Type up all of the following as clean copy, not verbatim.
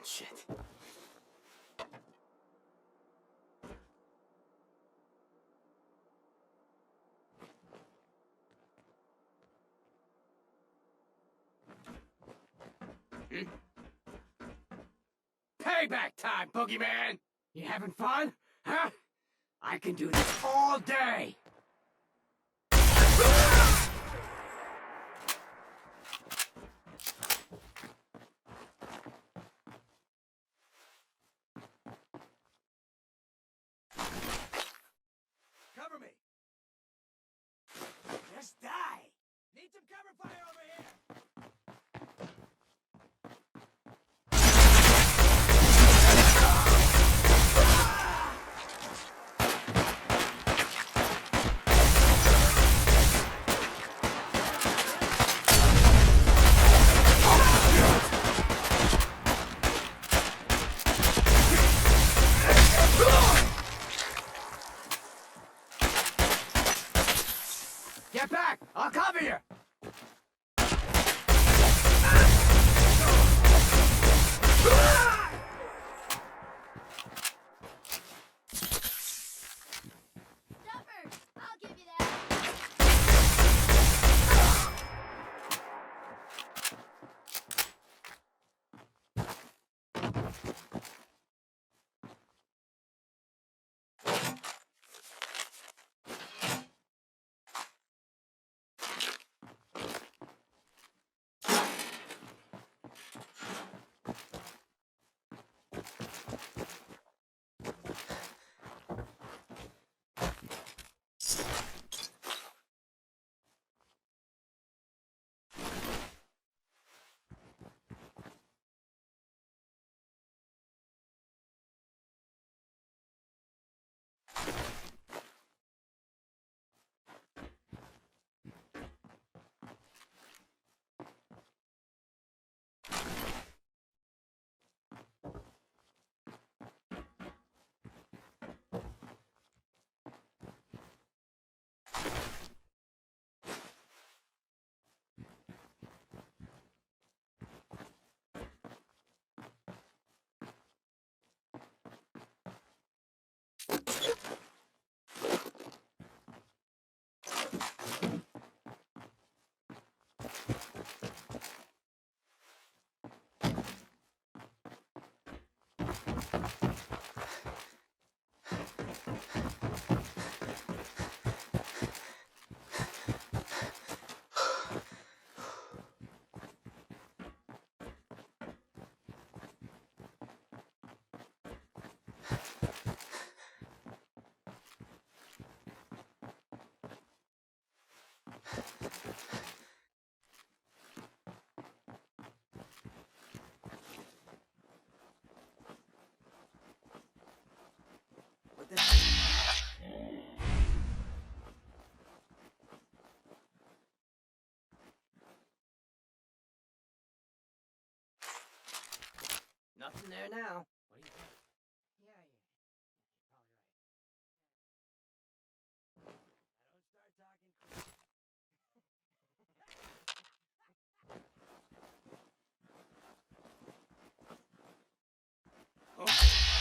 Shit. Payback time, Boogeyman! You having fun? Huh? I can do this all day! Cover me! Just die! Need some cover fire over here! Get back! I'll cover you! Stuffer! I'll give you that! What the... Nothing there now. What do you think? Yeah. Probably right. Now don't start talking.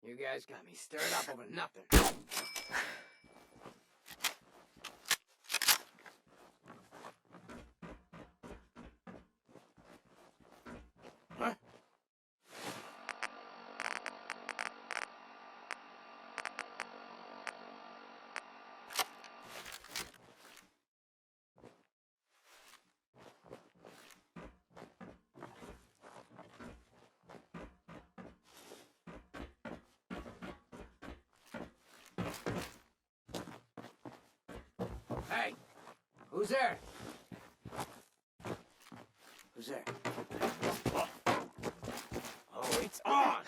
You guys got me stirred up over nothing. Huh? Hey! Who's there? Who's there? Oh, it's on!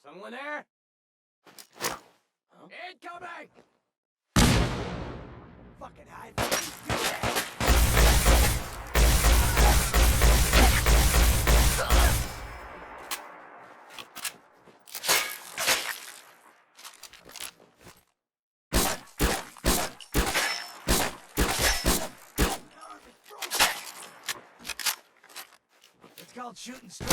Someone there? Huh? Incoming! Fucking hide. It's called shooting straight.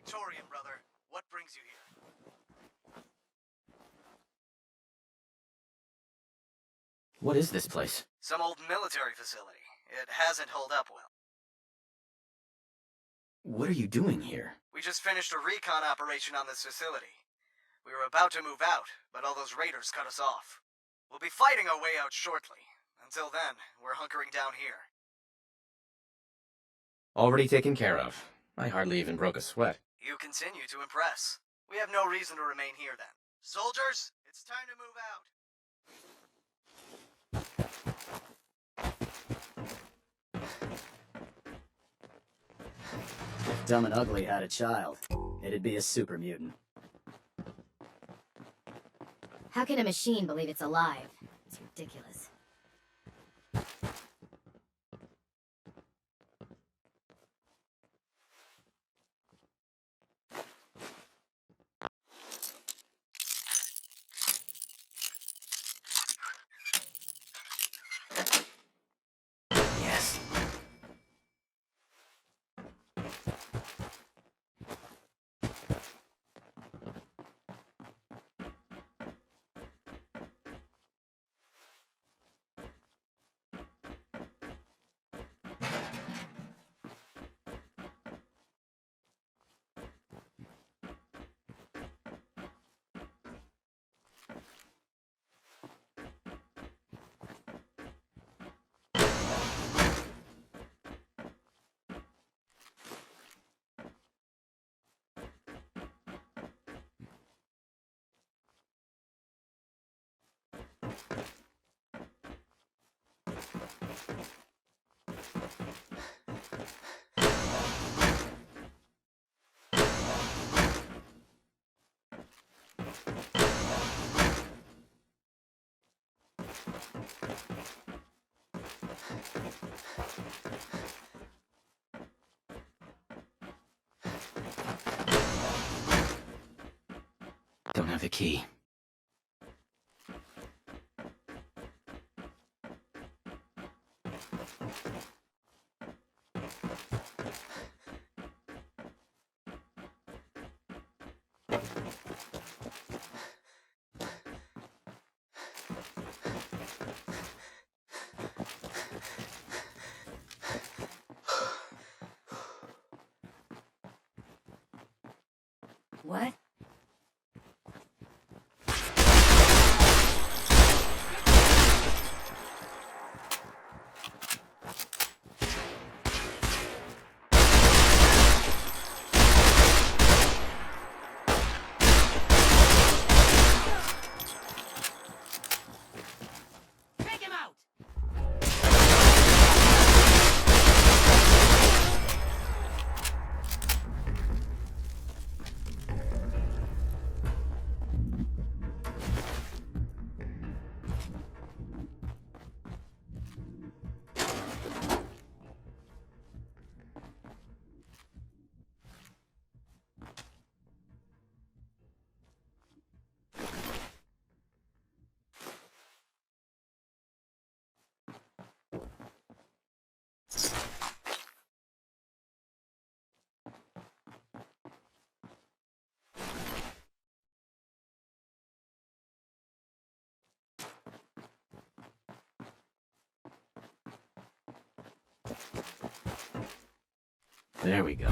Victorian, brother. What brings you here? What is this place? Some old military facility. It hasn't held up well. What are you doing here? We just finished a recon operation on this facility. We were about to move out, but all those raiders cut us off. We'll be fighting our way out shortly. Until then, we're hunkering down here. Already taken care of. I hardly even broke a sweat. You continue to impress. We have no reason to remain here then. Soldiers, it's time to move out. If Dumb and Ugly had a child, it'd be a super mutant. How can a machine believe it's alive? It's ridiculous. Yes. Don't have the key. What? Take him out! There we go.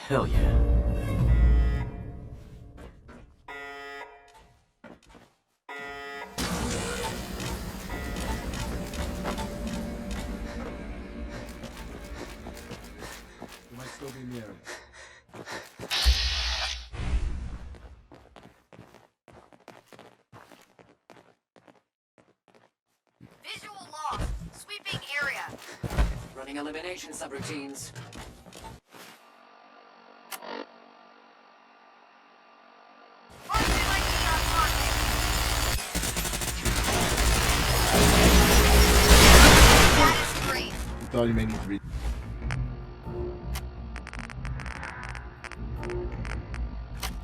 Hell yeah. You might still be in the area. Visual loss. Sweeping area. Running elimination subroutines. Marking on target. Status 3. You thought you may need to read.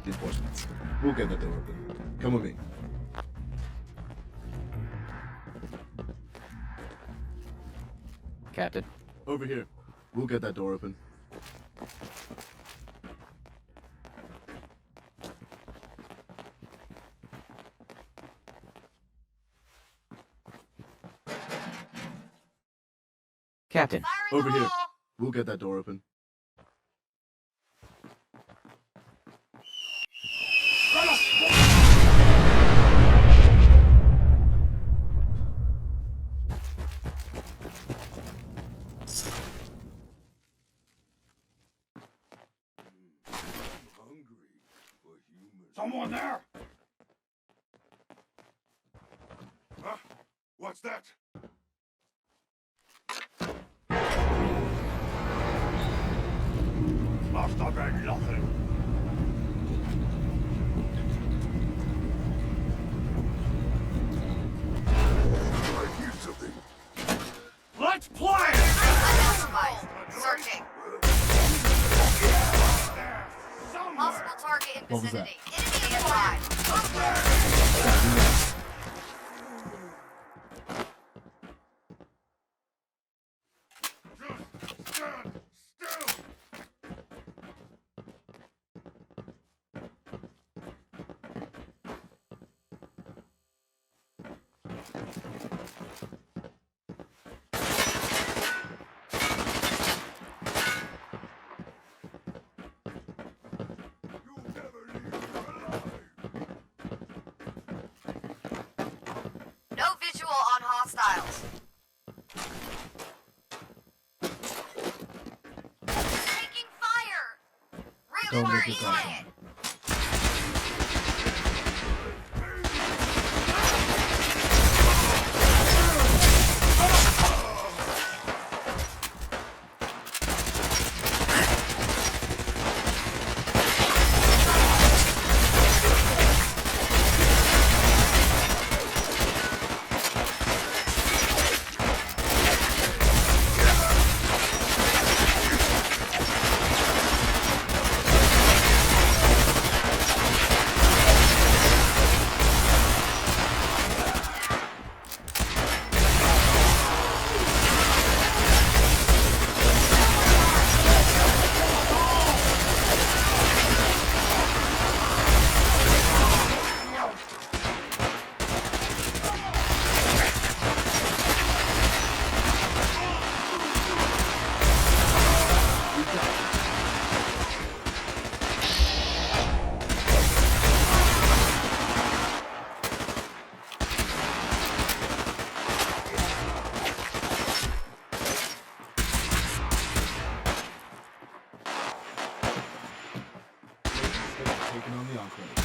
Reinforcements. We'll get that door open. Come with me. Captain. Over here. We'll get that door open. Captain. Firing Over the here. hole. We'll get that door open. Someone there? Huh? What's that? Must have been nothing. I hear something. Let's play! Unidentified. Searching. Somewhere. Possible target in What was that? vicinity. Enemy nearby. Just stand still. You'll never leave here alive. No visual on hostiles. Taking fire. Don't make Reacquiring it fire. target. recon credit.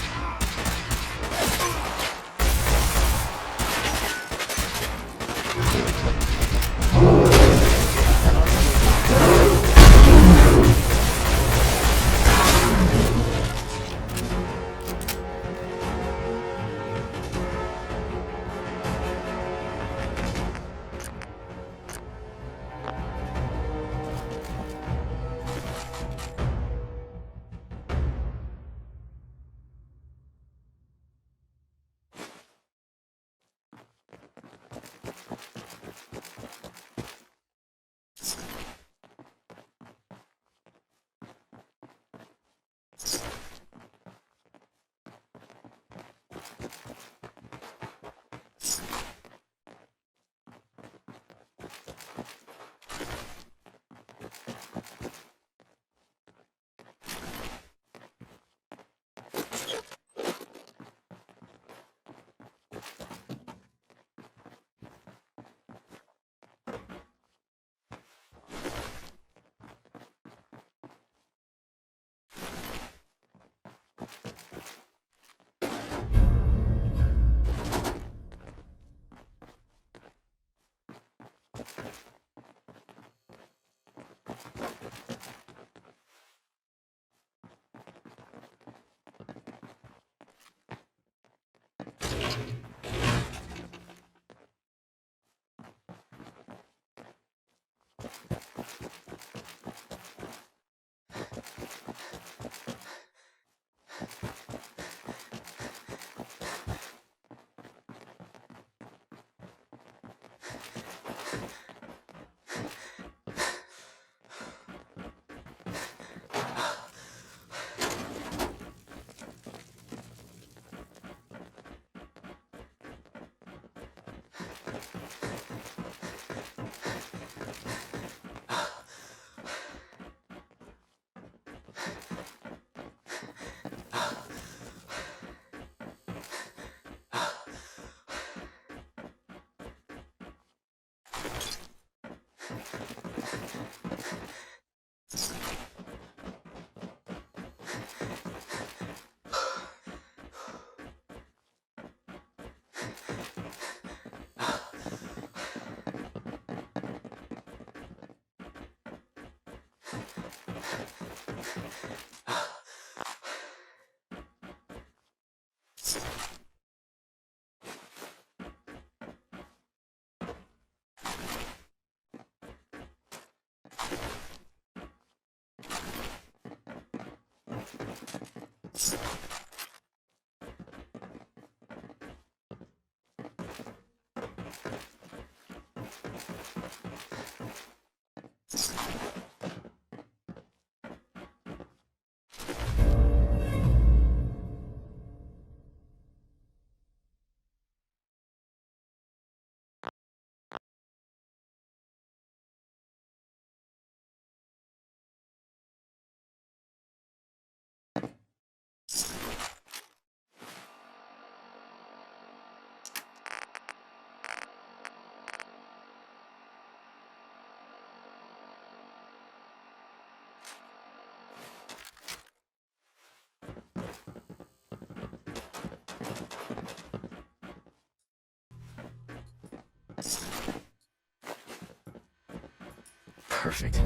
Perfect.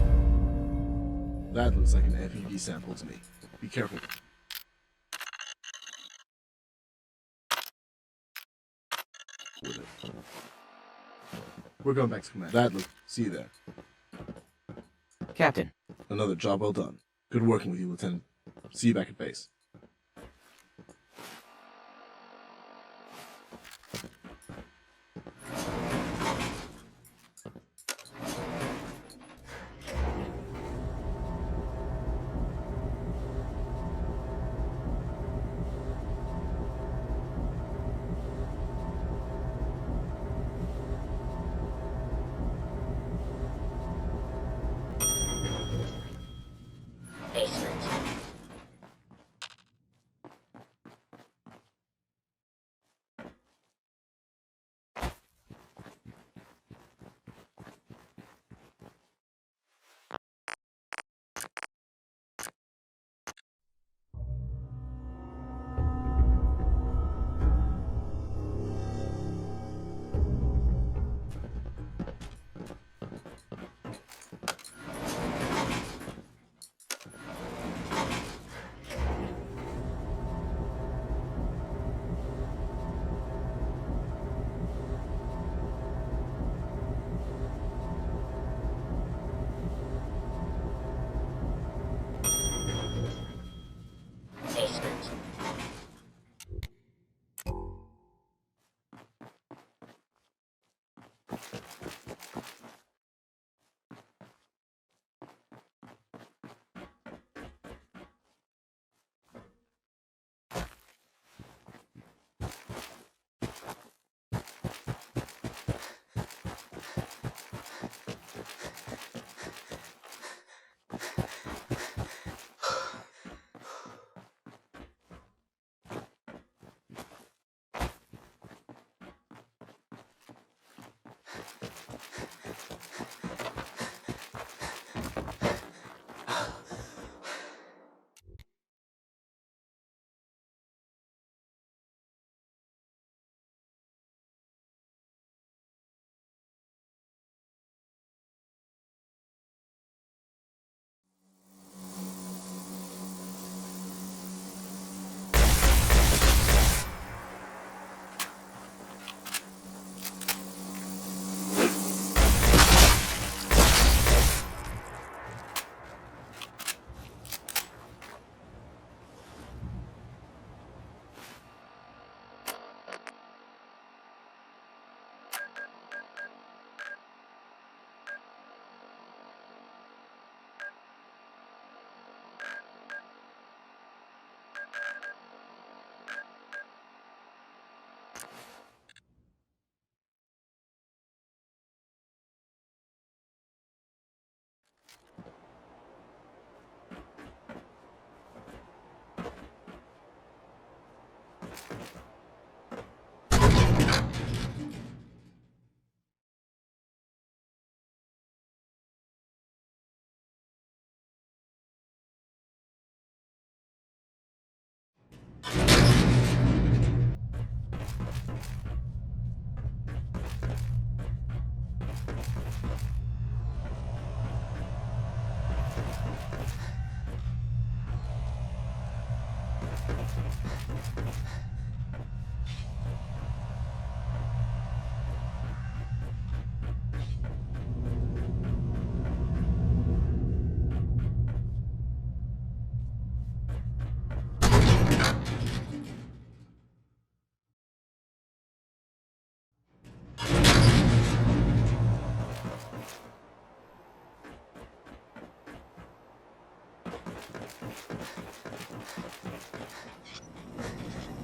That looks like an FEV sample to me. Be careful. With it. We're going back to command. That look. See you there. Captain, Another job well done. Good working with you, Lieutenant. See you back at base. Excellent.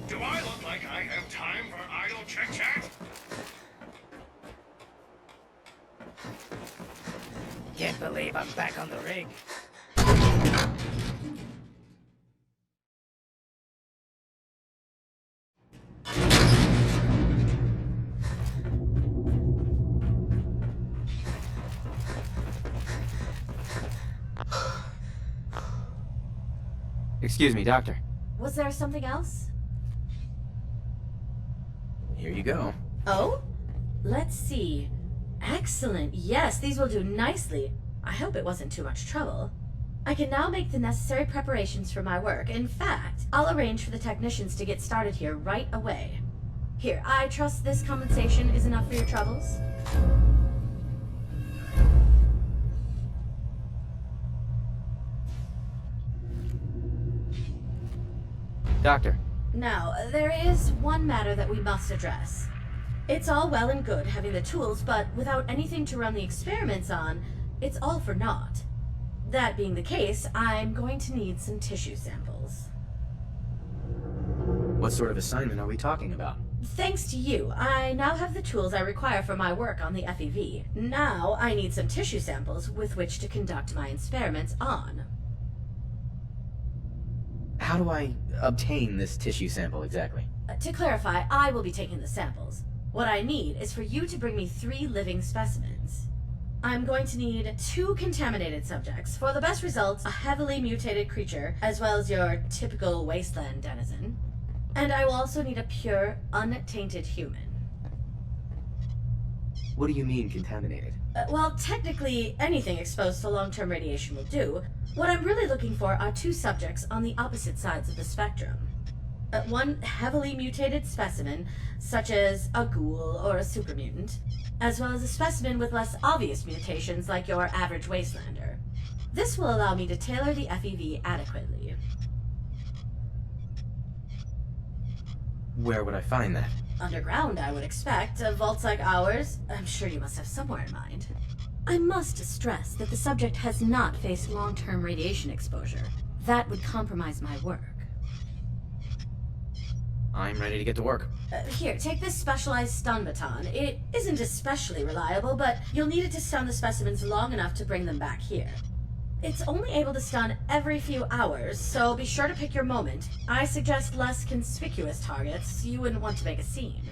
Do I look like I have time for idle chit-chat? Can't believe I'm back on the rig. Excuse me, doctor. Was there something else? Here you go. Oh? Let's see. Excellent. Yes, these will do nicely. I hope it wasn't too much trouble. I can now make the necessary preparations for my work. In fact, I'll arrange for the technicians to get started here right away. Here, I trust this compensation is enough for your troubles? Doctor. Now, there is one matter that we must address. It's all well and good having the tools, but without anything to run the experiments on, it's all for naught. That being the case, I'm going to need some tissue samples. What sort of assignment are we talking about? Thanks to you, I now have the tools I require for my work on the FEV. Now, I need some tissue samples with which to conduct my experiments on. How do I obtain this tissue sample exactly? To clarify, I will be taking the samples. What I need is for you to bring me 3 living specimens. I'm going to need 2 contaminated subjects. For the best results, a heavily mutated creature, as well as your typical wasteland denizen. And I will also need a pure, untainted human. What do you mean contaminated? Well, technically, anything exposed to long-term radiation will do. What I'm really looking for are 2 subjects on the opposite sides of the spectrum. One heavily mutated specimen, such as a ghoul or a supermutant, as well as a specimen with less obvious mutations like your average wastelander. This will allow me to tailor the FEV adequately. Where would I find that? Underground, I would expect. Vaults like ours, I'm sure you must have somewhere in mind. I must stress that the subject has not faced long-term radiation exposure. That would compromise my work. I'm ready to get to work. Here, take this specialized stun baton. It isn't especially reliable, but you'll need it to stun the specimens long enough to bring them back here. It's only able to stun every few hours, so be sure to pick your moment. I suggest less conspicuous targets. You wouldn't want to make a scene.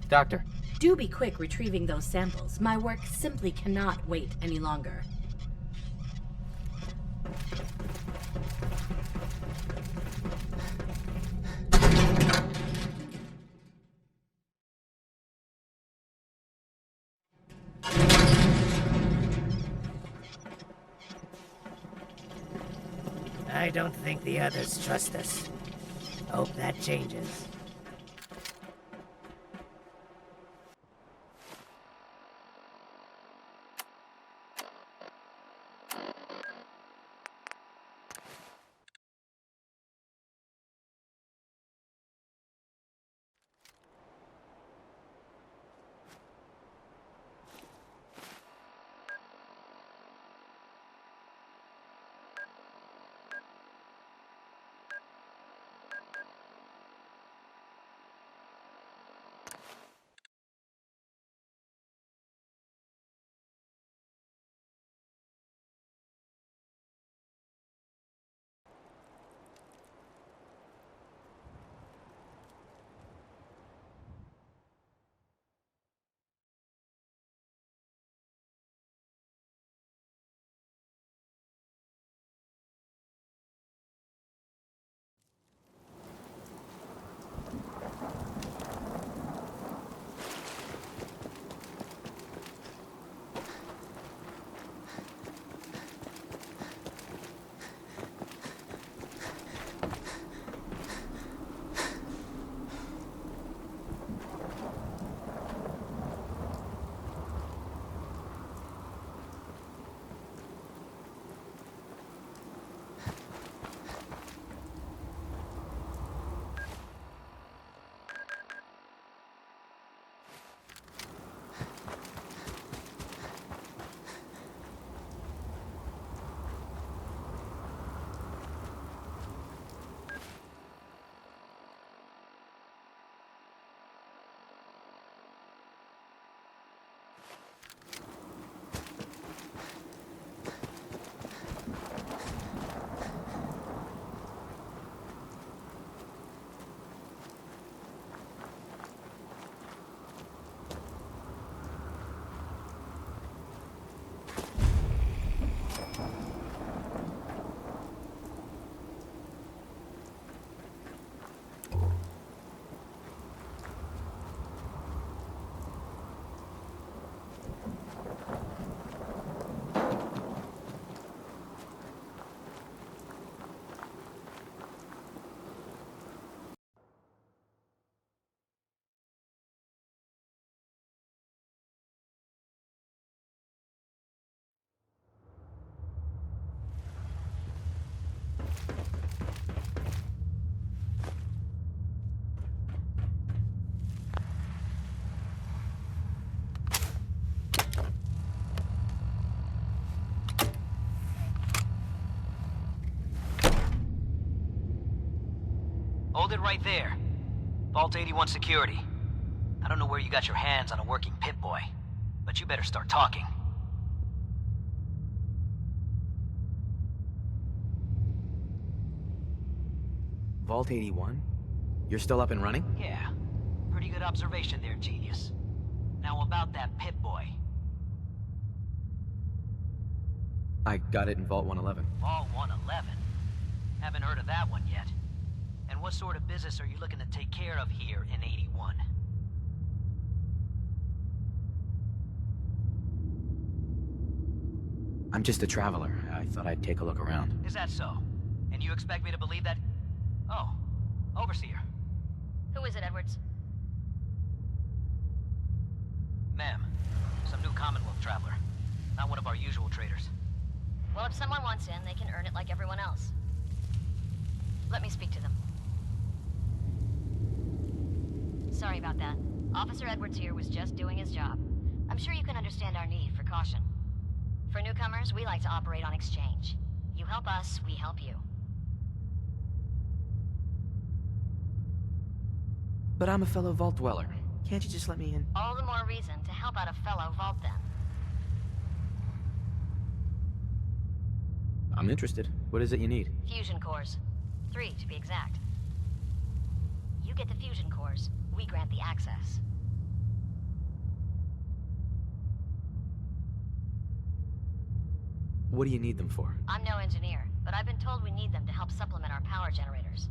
Doctor. Do be quick retrieving those samples. My work simply cannot wait any longer. I don't think the others trust us. Hope that changes. Hold it right there. Vault 81 security. I don't know where you got your hands on a working Pip-Boy, but you better start talking. Vault 81? You're still up and running? Yeah. Pretty good observation there, genius. Now about that Pip-Boy. I got it in Vault 111. Vault 111? Haven't heard of that one yet. And what sort of business are you looking to take care of here in 81? I'm just a traveler. I thought I'd take a look around. Is that so? And you expect me to believe that? Oh, Overseer. Who is it, Edwards? Ma'am, some new Commonwealth traveler. Not one of our usual traders. Well, if someone wants in, they can earn it like everyone else. Let me speak to them. Sorry about that. Officer Edwards here was just doing his job. I'm sure you can understand our need for caution. For newcomers, we like to operate on exchange. You help us, we help you. But I'm a fellow Vault Dweller. Can't you just let me in? All the more reason to help out a fellow Vault then. I'm interested. What is it you need? Fusion cores. 3 to be exact. You get the fusion cores, we grant the access. What do you need them for? I'm no engineer, but I've been told we need them to help supplement our power generators.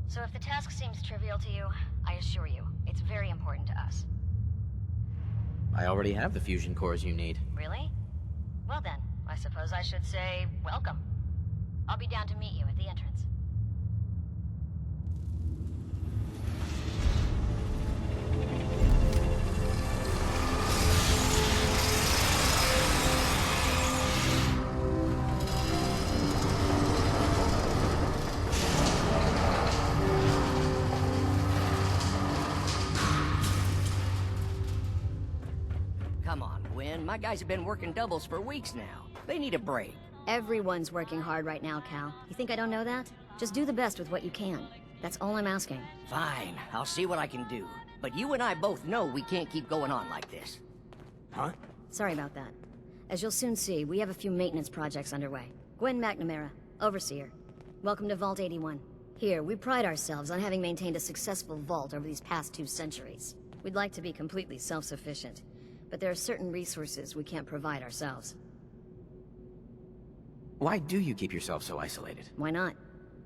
So if the task seems trivial to you, I assure you, it's very important to us. I already have the fusion cores you need. Really? Well then, I suppose I should say, welcome. I'll be down to meet you at the entrance. Come on, Gwen. My guys have been working doubles for weeks now. They need a break. Everyone's working hard right now, Cal. You think I don't know that? Just do the best with what you can. That's all I'm asking. Fine, I'll see what I can do. But you and I both know we can't keep going on like this. Huh? Sorry about that. As you'll soon see, we have a few maintenance projects underway. Gwen McNamara, Overseer. Welcome to Vault 81. Here, we pride ourselves on having maintained a successful vault over these past 2 centuries. We'd like to be completely self-sufficient, but there are certain resources we can't provide ourselves. Why do you keep yourself so isolated? Why not?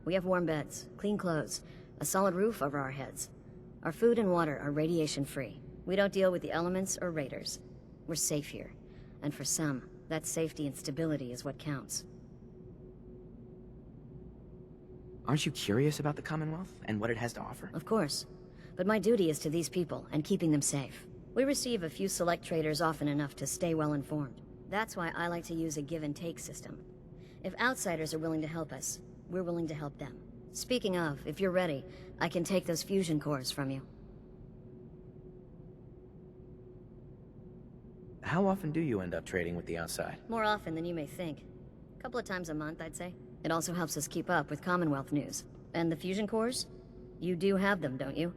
We have warm beds, clean clothes, a solid roof over our heads. Our food and water are radiation-free. We don't deal with the elements or raiders. We're safe here. And for some, that safety and stability is what counts. Aren't you curious about the Commonwealth and what it has to offer? Of course. But my duty is to these people and keeping them safe. We receive a few select traders often enough to stay well informed. That's why I like to use a give-and-take system. If outsiders are willing to help us, we're willing to help them. Speaking of, if you're ready, I can take those fusion cores from you. How often do you end up trading with the outside? More often than you may think. A couple of times a month, I'd say. It also helps us keep up with Commonwealth news. And the fusion cores? You do have them, don't you?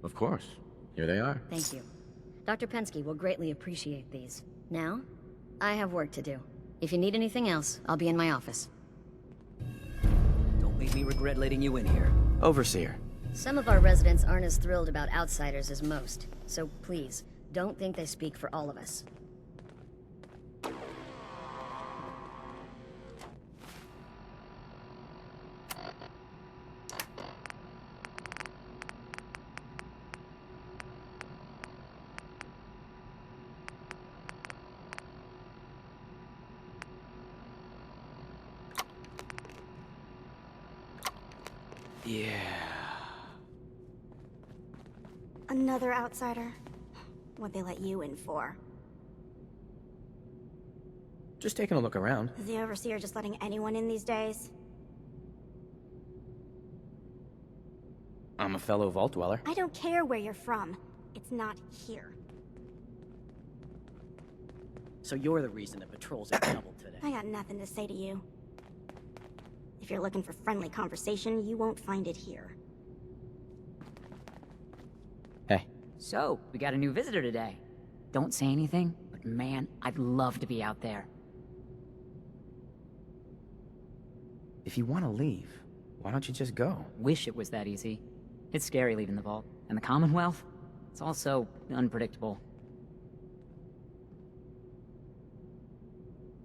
Of course. Here they are. Thank you. Dr. Pensky will greatly appreciate these. Now, I have work to do. If you need anything else, I'll be in my office. Don't make me regret letting you in here. Overseer. Some of our residents aren't as thrilled about outsiders as most, so please, don't think they speak for all of us. Yeah. Another outsider? What'd they let you in for? Just taking a look around. Is the Overseer just letting anyone in these days? I'm a fellow Vault Dweller. I don't care where you're from. It's not here. So you're the reason the patrols have doubled today. I got nothing to say to you. If you're looking for friendly conversation, you won't find it here. Hey. So, we got a new visitor today. Don't say anything, but man, I'd love to be out there. If you want to leave, why don't you just go? Wish it was that easy. It's scary leaving the vault. And the Commonwealth? It's also unpredictable.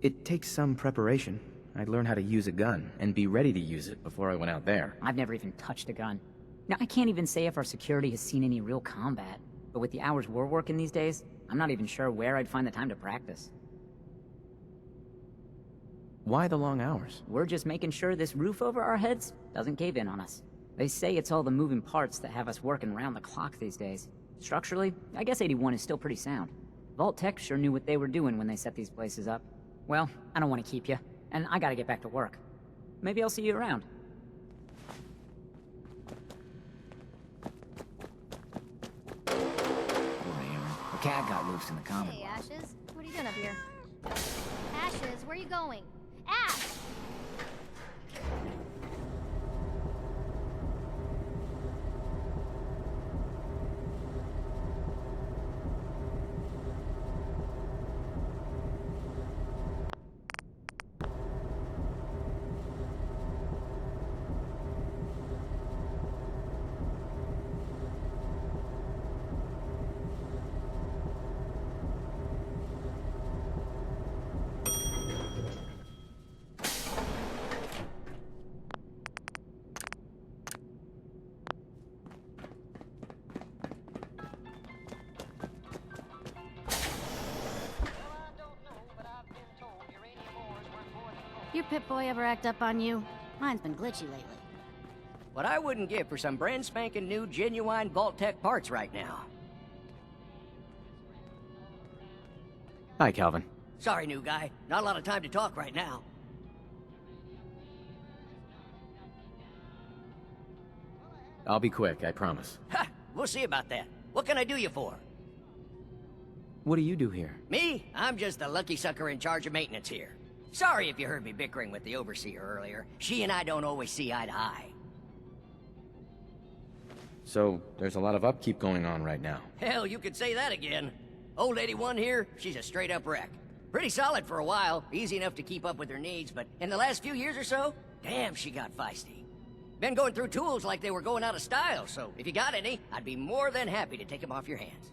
It takes some preparation. I'd learn how to use a gun, and be ready to use it before I went out there. I've never even touched a gun. Now, I can't even say if our security has seen any real combat, but with the hours we're working these days, I'm not even sure where I'd find the time to practice. Why the long hours? We're just making sure this roof over our heads doesn't cave in on us. They say it's all the moving parts that have us working round the clock these days. Structurally, I guess 81 is still pretty sound. Vault Tech sure knew what they were doing when they set these places up. Well, I don't want to keep you, and I gotta get back to work. Maybe I'll see you around. The cat got loose in the common. Hey, Ashes. What are you doing up here? Ashes, where are you going? Ash! Your Pip-Boy ever act up on you? Mine's been glitchy lately. What I wouldn't give for some brand spanking new genuine Vault Tech parts right now. Hi, Calvin. Sorry, new guy. Not a lot of time to talk right now. I'll be quick, I promise. Ha! We'll see about that. What can I do you for? What do you do here? Me? I'm just the lucky sucker in charge of maintenance here. Sorry if you heard me bickering with the overseer earlier. She and I don't always see eye to eye. So, there's a lot of upkeep going on right now. Hell, you could say that again. Old 81 here, she's a straight-up wreck. Pretty solid for a while, easy enough to keep up with her needs, but in the last few years or so, damn, she got feisty. Been going through tools like they were going out of style, so if you got any, I'd be more than happy to take them off your hands.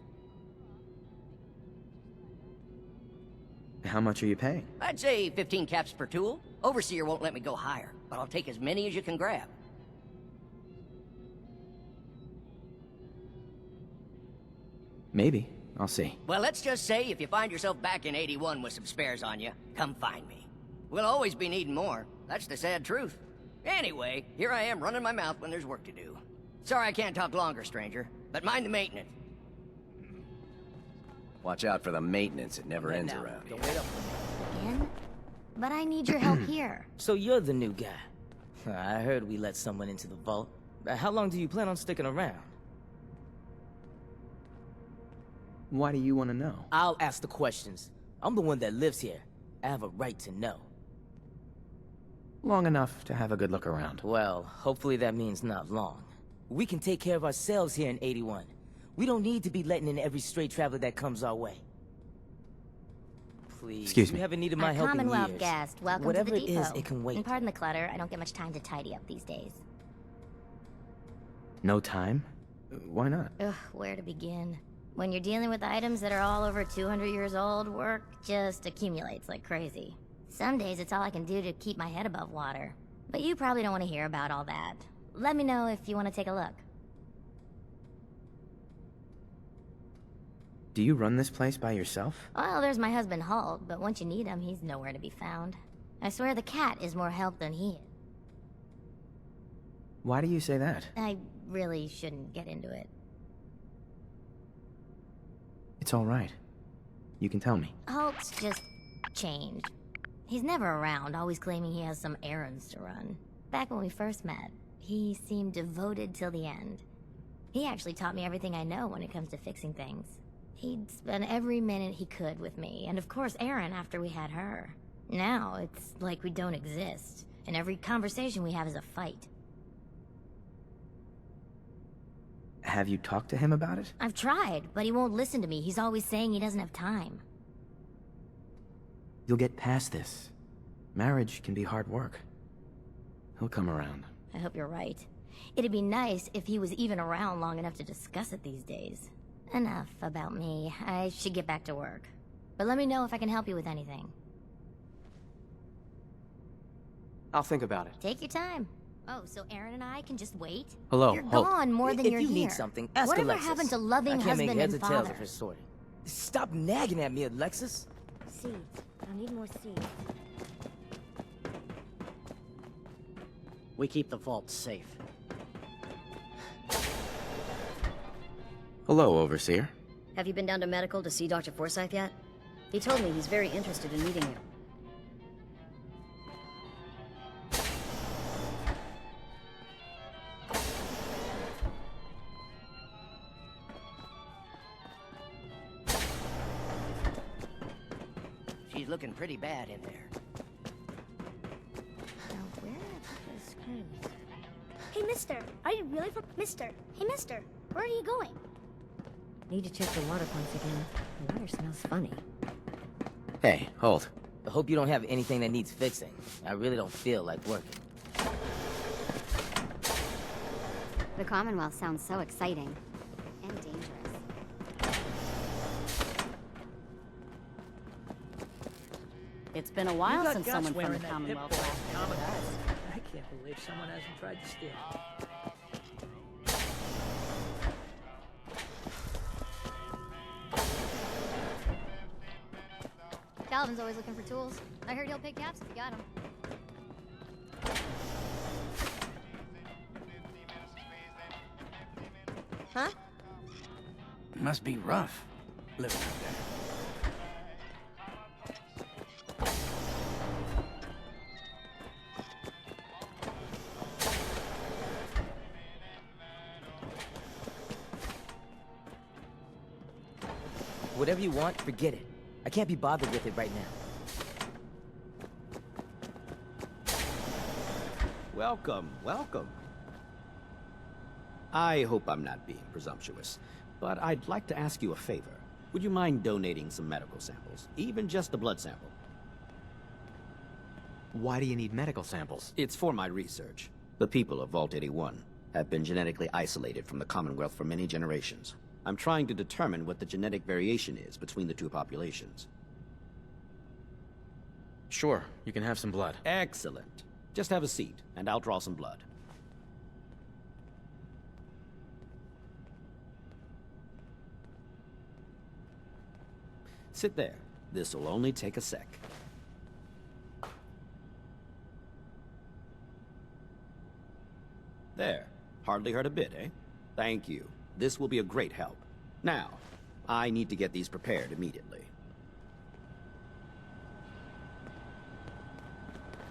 How much are you paying? I'd say 15 caps per tool. Overseer won't let me go higher, but I'll take as many as you can grab. Maybe. I'll see. Well, let's just say if you find yourself back in 81 with some spares on you, come find me. We'll always be needing more. That's the sad truth. Anyway, here I am running my mouth when there's work to do. Sorry I can't talk longer, stranger, but mind the maintenance. Watch out for the maintenance, it never ends around here. Again? But I need your help here. So you're the new guy. I heard we let someone into the vault. How long do you plan on sticking around? Why do you want to know? I'll ask the questions. I'm the one that lives here. I have a right to know. Long enough to have a good look around. Well, hopefully that means not long. We can take care of ourselves here in 81. We don't need to be letting in every stray traveler that comes our way. Please, excuse me. You haven't needed my help in Commonwealth years. guest, welcome Whatever to the depot. it is, it can wait. And pardon the clutter, I don't get much time to tidy up these days. No time? Why not? Ugh, where to begin? When you're dealing with items that are all over 200 years old, work just accumulates like crazy. Some days it's all I can do to keep my head above water. But you probably don't want to hear about all that. Let me know if you want to take a look. Do you run this place by yourself? Well, there's my husband Halt, but once you need him, he's nowhere to be found. I swear the cat is more help than he is. Why do you say that? I really shouldn't get into it. It's all right. You can tell me. Halt's just changed. He's never around, always claiming he has some errands to run. Back when we first met, he seemed devoted till the end. He actually taught me everything I know when it comes to fixing things. He'd spend every minute he could with me, and of course Erin after we had her. Now, it's like we don't exist. and every conversation we have is a fight. Have you talked to him about it? I've tried, but he won't listen to me. He's always saying he doesn't have time. You'll get past this. Marriage can be hard work. He'll come around. I hope you're right. It'd be nice if he was even around long enough to discuss it these days. Enough about me. I should get back to work. But let me know if I can help you with anything. I'll think about it. Take your time. Oh, so Aaron and I can just wait? Hello, You're Hope. gone more than If you're you here. need something, ask Whatever Alexis. happened to loving I can't make husband heads and or tails father? of her story. Stop nagging at me, Alexis. Seeds. I need more seeds. We keep the vault safe. Hello, Overseer. Have you been down to medical to see Dr. Forsyth yet? He told me he's very interested in meeting you. She's looking pretty bad in there. Now, where are the screws? Hey, mister. Are you really from... Mister. Hey, mister. Where are you going? Need to check the water pumps again. The water smells funny. Hey, hold. I hope you don't have anything that needs fixing. I really don't feel like working. The Commonwealth sounds so exciting. And dangerous. It's been a while You got since guts someone from wearing the that Commonwealth Pip-Boy last common visited us. I can't believe someone hasn't tried to steal it. Calvin's always looking for tools. I heard he'll pick caps if you got them. Huh? Must be rough, living out there. Whatever you want, forget it. I can't be bothered with it right now. Welcome, welcome. I hope I'm not being presumptuous, but I'd like to ask you a favor. Would you mind donating some medical samples? Even just a blood sample. Why do you need medical samples? It's for my research. The people of Vault 81 have been genetically isolated from the Commonwealth for many generations. I'm trying to determine what the genetic variation is between the two populations. Sure, you can have some blood. Excellent. Just have a seat, and I'll draw some blood. Sit there. This'll only take a sec. There. Hardly hurt a bit, eh? Thank you. This will be a great help. Now, I need to get these prepared immediately.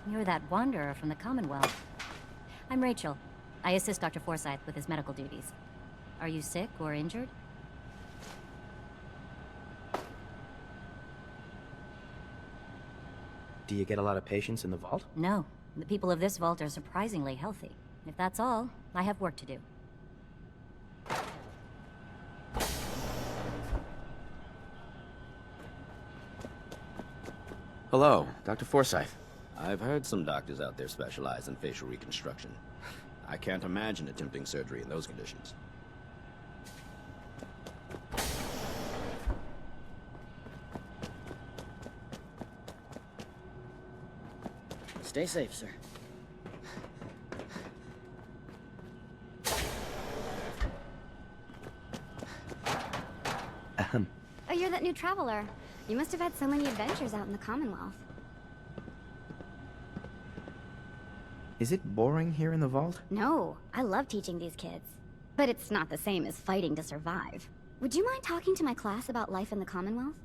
You're that wanderer from the Commonwealth. I'm Rachel. I assist Dr. Forsyth with his medical duties. Are you sick or injured? Do you get a lot of patients in the vault? No. The people of this vault are surprisingly healthy. If that's all, I have work to do. Hello, Dr. Forsyth. I've heard some doctors out there specialize in facial reconstruction. I can't imagine attempting surgery in those conditions. Stay safe, sir. Oh, you're that new traveler. You must have had so many adventures out in the Commonwealth. Is it boring here in the vault? No, I love teaching these kids. But it's not the same as fighting to survive. Would you mind talking to my class about life in the Commonwealth?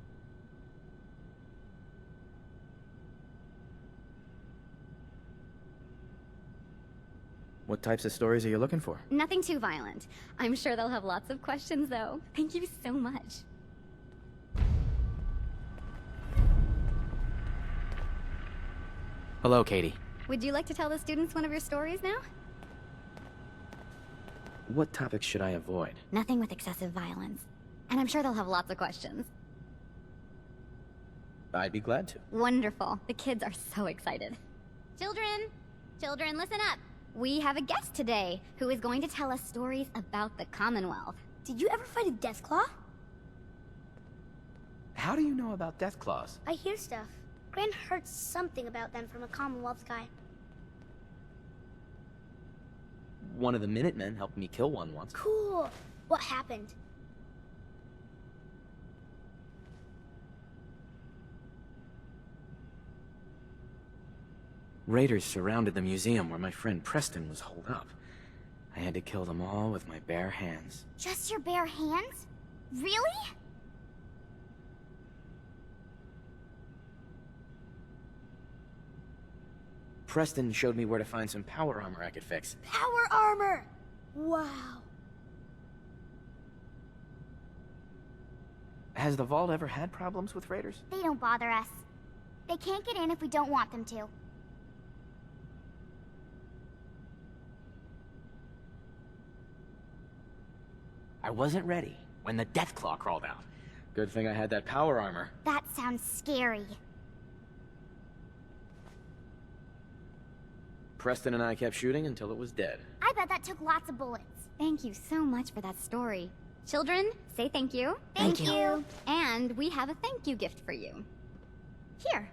What types of stories are you looking for? Nothing too violent. I'm sure they'll have lots of questions, though. Thank you so much. Hello, Katie. Would you like to tell the students one of your stories now? What topics should I avoid? Nothing with excessive violence. And I'm sure they'll have lots of questions. I'd be glad to. Wonderful. The kids are so excited. Children! Children, listen up! We have a guest today who is going to tell us stories about the Commonwealth. Did you ever fight a Deathclaw? How do you know about Deathclaws? I hear stuff. Gran heard something about them from a Commonwealth guy. One of the Minutemen helped me kill one once. Cool. What happened? Raiders surrounded the museum where my friend Preston was holed up. I had to kill them all with my bare hands. Just your bare hands? Really? Preston showed me where to find some power armor I could fix. Power armor! Wow. Has the vault ever had problems with raiders? They don't bother us. They can't get in if we don't want them to. I wasn't ready when the Deathclaw crawled out. Good thing I had that power armor. That sounds scary. Preston and I kept shooting until it was dead. I bet that took lots of bullets. Thank you so much for that story. Children, say thank you. Thank you. And we have a thank you gift for you. Here.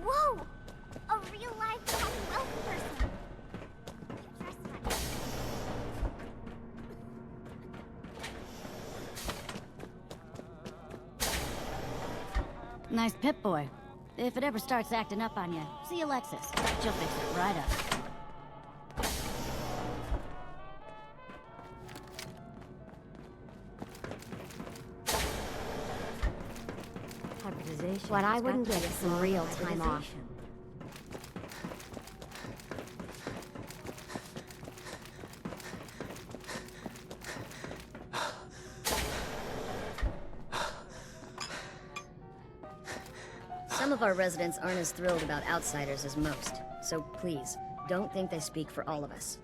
Whoa! A real-life Commonwealth person. Nice Pip-Boy. If it ever starts acting up on you, see Alexis. She'll fix it right up. What I wouldn't get is some real time off. Some of our residents aren't as thrilled about outsiders as most, so please, don't think they speak for all of us.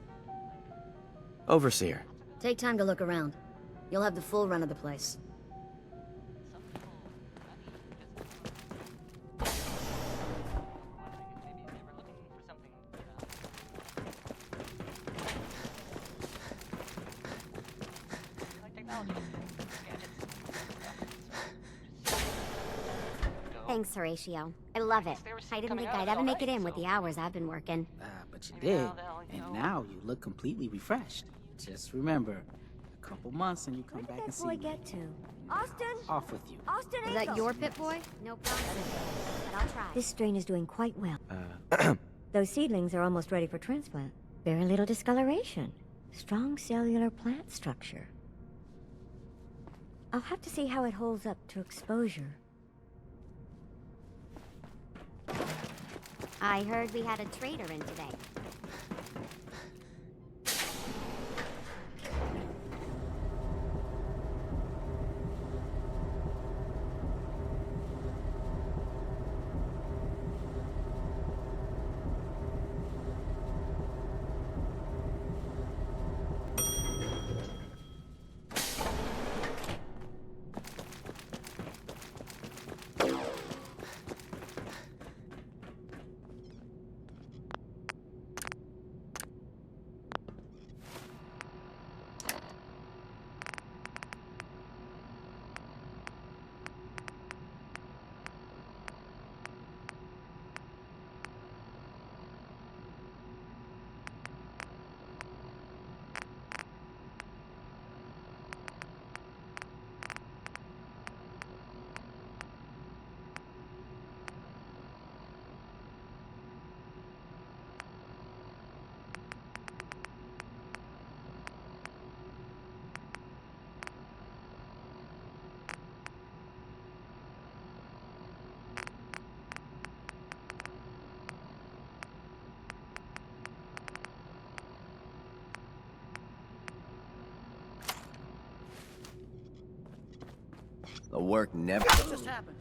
Overseer. Take time to look around. You'll have the full run of the place. Thanks, Horatio. I love it. I didn't think I'd ever make it in with the hours I've been working. But you did, and now you look completely refreshed. Just remember, a couple months and you come back and see me. Get to? Austin? Off with you. Austin Is that your Pip-Boy? No problem, but I'll try. This strain is doing quite well. Those seedlings are almost ready for transplant. Very little discoloration. Strong cellular plant structure. I'll have to see how it holds up to exposure. I heard we had a trader in today. A work never... What just happened?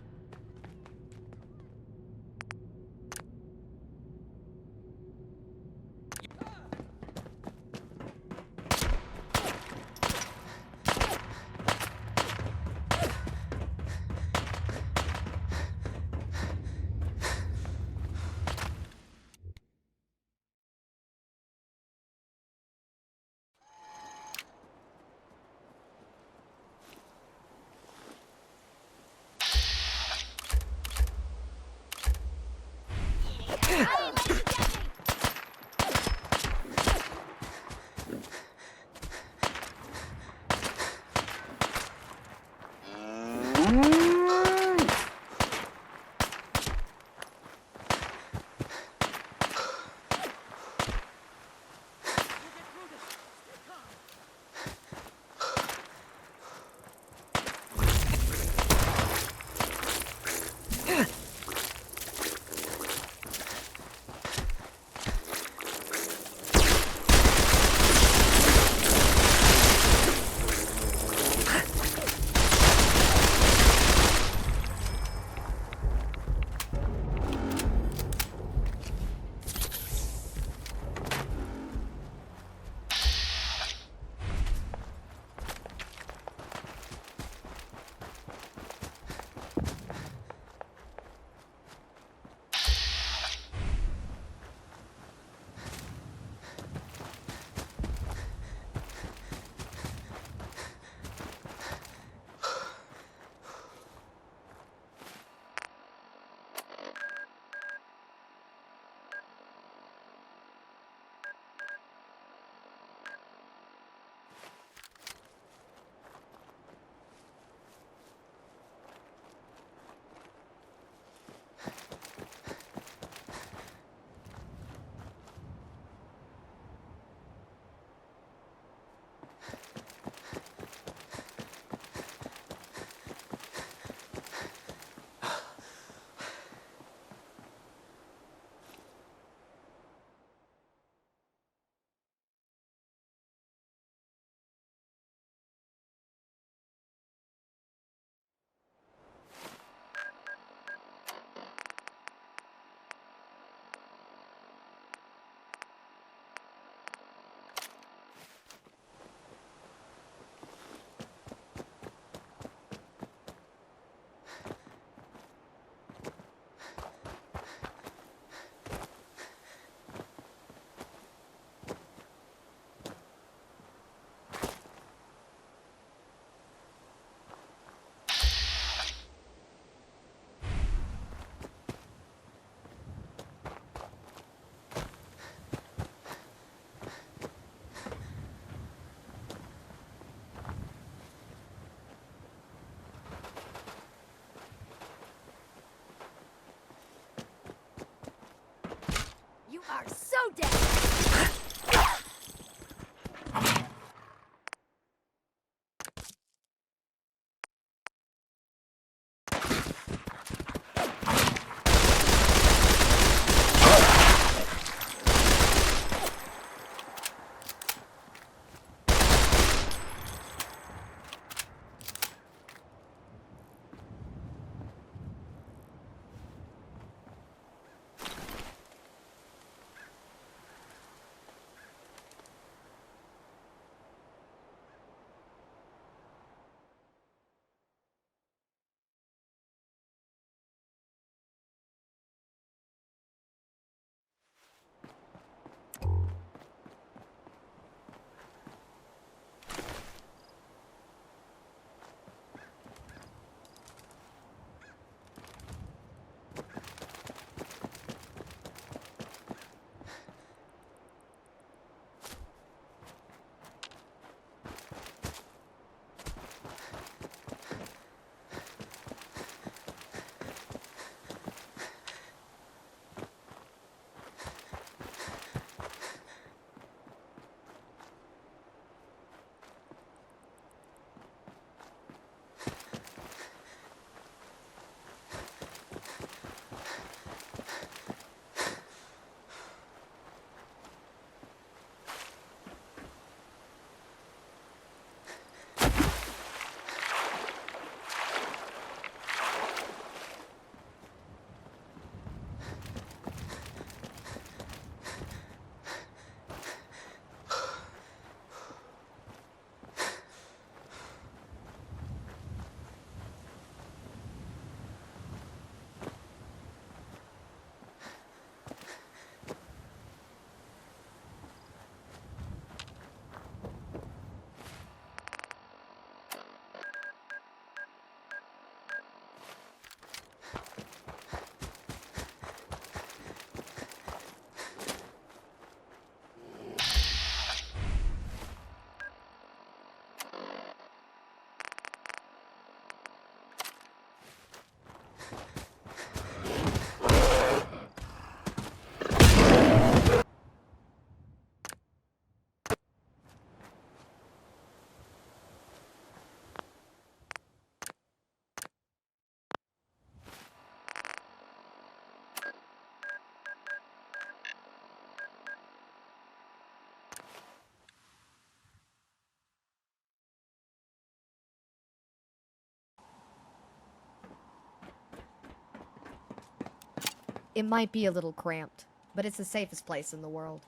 It might be a little cramped, but it's the safest place in the world.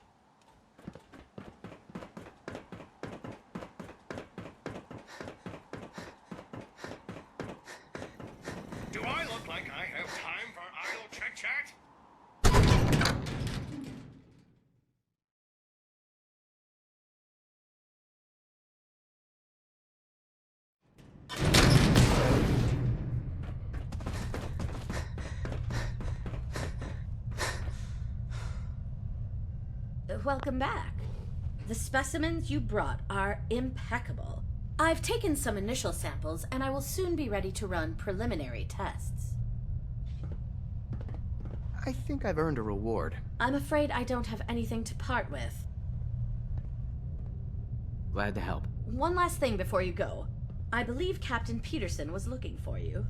Do I look like I have time for idle chit-chat? Welcome back. The specimens you brought are impeccable. I've taken some initial samples, and I will soon be ready to run preliminary tests. I think I've earned a reward. I'm afraid I don't have anything to part with. Glad to help. One last thing before you go. I believe Captain Peterson was looking for you.